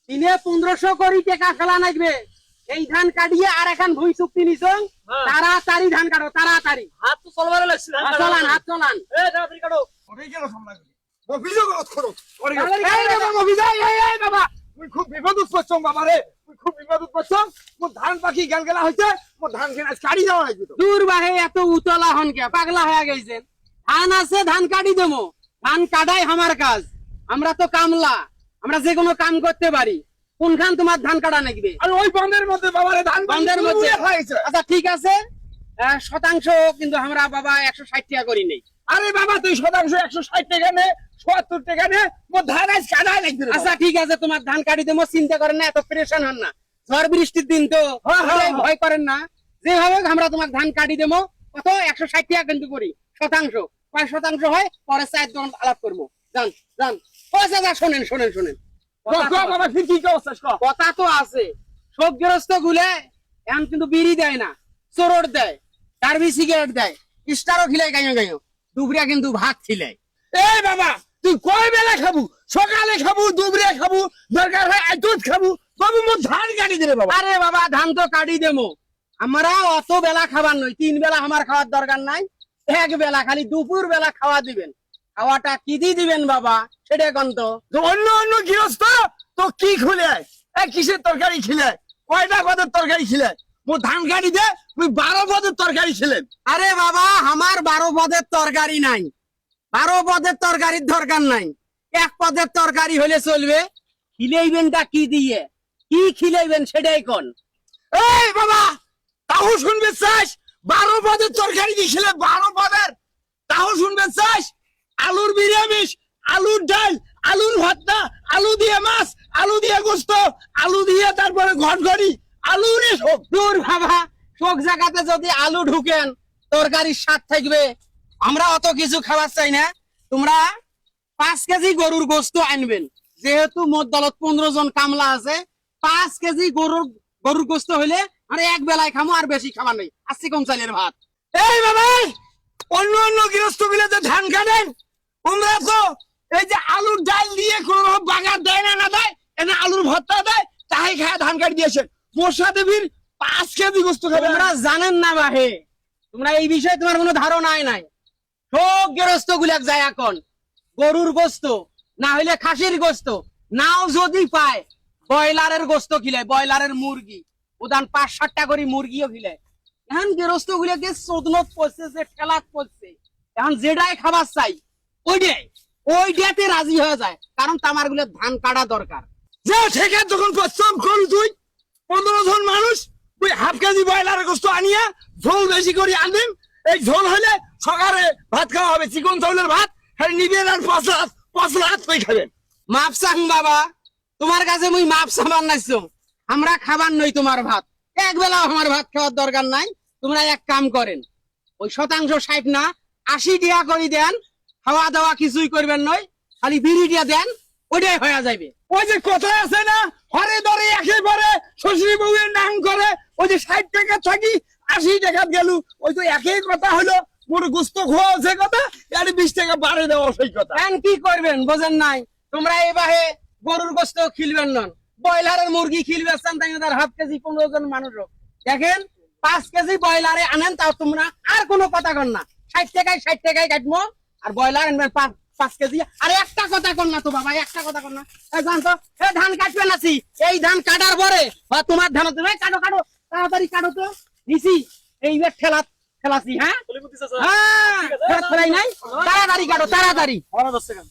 দিনে 1500 কোটি টাকা ফেলা লাগবে। এই ধান কাটিয়ে আর এখন ভুই চুক্তি নিছং, তাড়াতাড়ি ধান কাটো, তাড়াতাড়ি। হাত তো চলবারে লাগছে ধান কাটা। চলান, হাত চলান। তাড়াতাড়ি কাটো। ওটাই কেন সামলা গেলি অভিযোগ করো তাড়াতাড়ি কাটো। এই বাবা তুই খুব বিপদ উৎপন্ন বাবা রে, তুই খুব বিপদ উৎপন্ন। মোর ধান পাখি গেলগেলা হইছে, মোর ধান কেনা কাটি যাওয়া লাগবে তো। দূর বাহে এত উতলা হন কে, পাগলা হয়ে গেছেন। ধান আছে, ধান কাটি দেবো। ধান কাটাই আমার কাজ। আমরা তো কামলা, আমরা যে কোনো কাম করতে পারি। কোনখান তোমার ধান কাটা লাগবে? আর ওই বন্ধের মধ্যে বাবা রে ধান বন্ধের মধ্যে হয়েছে। আচ্ছা ঠিক আছে, শতাংশ কিন্তু আমরা বাবা 160 টাকা করি নেই। আরে বাবা তুই শতাংশ 160 টাকা নে, 70 টাকা নে, মোর ধান আজ কাটাই লাগবে রে। আচ্ছা ঠিক আছে, তোমার ধান কাটি দেবো, চিন্তা করেন না, এত প্রেশান হন না। ঝড় বৃষ্টির দিন তো, ভয় করেন না। যেভাবে আমরা তোমার ধান কাটি দেবো, কত 160 টাকা কিন্তু করি শতাংশ। কয় শতাংশ হয় পরে 4 দোকান আলাপ করবো। জান জান শোনেন শোনেন শোনেন, বাবা ফির কি অবস্থা কও? কথা তো আছে। শোকগ্রস্ত গুলে এখন কিন্তু বিড়ি দেয় না, চোরট দেয়, টার্বি সিগারেট দেয়, স্টারও খিলাই গাইও গাইও, দুবরিয়া কিন্তু ভাত খিলাই। এই বাবা তুই কয় বেলা খাবো? সকালে খাবো, দুপুরে খাবো, দরকার হয় আজ দুধ খাবো, বাবু মোর ধান কাটি দে রে বাবা। আরে বাবা ধান তো কাটি দেবো, আমরা অত বেলা খাবার নই। 3 বেলা আমার খাওয়ার দরকার নাই, 1 বেলা খালি দুপুর বেলা খাওয়া দিবেন। খাওয়াটা কি দিয়ে দিবেন বাবা সেটা কোন তো? অন্য অন্য গৃহস্থ তো কি খুলে কিসের তরকারি খিলে, কয়টা পদের তরকারি খিলে? মোর ধান কাটি দে, তুই 12 পদের তরকারি ছিলেন। আরে বাবা আমার 12 পদের তরকারি নাই, 12 পদের তরকারির দরকার নাই। 1 পদের তরকারি হলে চলবে। খিলাইবেনটা কি দিয়ে, কি খিলাইবেন সেটাই কোন। এই বাবা তাও শুনবে চাস? 12 পদের তরকারি দিয়েছিলে, 12 পদের তাও শুনবে চাস? আলুর বিরিয়ামিস, আলুর ডাল, আলুর ভর্তা, আলু দিয়ে মাছ, আলু দিয়ে গোস্ত, আলু দিয়ে তারপরে ঘটঘড়ি, আলু রে সব। দূর বাবা, শোক জায়গাতে যদি আলু ঢুকেন তরকারির স্বাদ থাকবে। আমরা অত কিছু খাবার চাই না। তোমরা 5 কেজি গরুর গোস্ত আনবেন, যেহেতু মোট দলত 15 জন কামলা আছে। 5 কেজি গরুর গোস্ত হইলে আর 1 বেলায় খামো, আর বেশি খাবার নেই। 80 কম চালের ভাত। এই বাবা অন্য অন্য গৃহস্থ মিলে যে ধান কাটেন, তোমরা তো এই যে আলুর ডাল দিয়ে কোন বাগার দেয় না, না দেয় এনে আলুর ভর্তা দেয়, তাই খায় ধান কাটি দিয়েছেন। মশা দেবীর 5 কেজি গোস্ত খাবে। তোমরা জানেন না বাহে, তোমরা এই বিষয়ে তোমার কোনো ধারণাই নাই। সব গৃহস্থ গুলাক যায় এখন গরুর গোস্ত, না হইলে খাসির গোস্ত, নাও যদি পায় ব্রয়লারের গোস্ত খিলায়, ব্রয়লারের মুরগি। উদান 5-7টা করে মুরগিও খিলায়। এখন গৃহস্থ গুলাকে চোদনত পড়ছে, যে ঠেলাত পড়ছে। এখন যেটাই খাবার চাই ওইটাতে রাজি হয়ে যায়, কারণ তামার গুলো ধান কাটা দরকার। যে ঠেকে যখন পশ্চিম করু তুই 15 জন মানুষ, তুই হাফ কেজি ব্রয়লারের গোস্ত আনিয়া ঝোল বেশি করে আনবেন। এই ঝোল হলে সকালে ভাত খাওয়া হবে, চিকন চাউলের ভাত। হ্যাঁ নিবেন আর 5 লাখ করে খাবেন। মাপ চাং বাবা, তোমার কাছে মুই মাপ চাবার নাইছো। আমরা খাবার নই তোমার ভাত, 1 বেলা আমার ভাত খাওয়ার দরকার নাই। তোমরা এক কাম করেন, ওই শতাংশ 60 না 80 টাকা করে দেন। খাওয়া দাওয়া কিছুই করবেন নয়, খালি বিড়িটা দেন, ওইটাই হয়ে যাবে। ওই যে কথা আছে না, হরে ধরে একেবারে শ্বশুর বউয়ের নাম করে, ওই যে 60 টাকা থাকি 80 টাকা গেল, ওই তো একই কথা হলো। মোর গোস্ত খোয়া আছে কথা, আর 20 টাকা বাড়ে দেওয়া সেই কথা। এখন কি করবেন বোঝেন নাই? তোমরা এবারে গরুর গোস্ত খিলবেন নন, ব্রয়লারের মুরগি খিলবেছেন, তাই তার হাফ কেজি 15 জন মানুষ। দেখেন 5 কেজি ব্রয়লারে আনেন, তাও তোমরা আর কোনো কথা কর না। 60 টাকায় কাটবো, আর ব্রয়লার আনবেন 5 কেজি। আর একটা কথা কর না তো বাবা, একটা কথা কর না। জানতো ধান কাটবেন আছি, এই ধান কাটার পরে তোমার ধান কাটো কাটো, তাড়াতাড়ি কাটো তো। নিছি এইবার ঠেলাছি। হ্যাঁ বলি বুঝতেছ? হ্যাঁ, ফেলাই নাই, তাড়াতাড়ি কাটো, তাড়াতাড়ি। আমার 10 সেকেন্ড।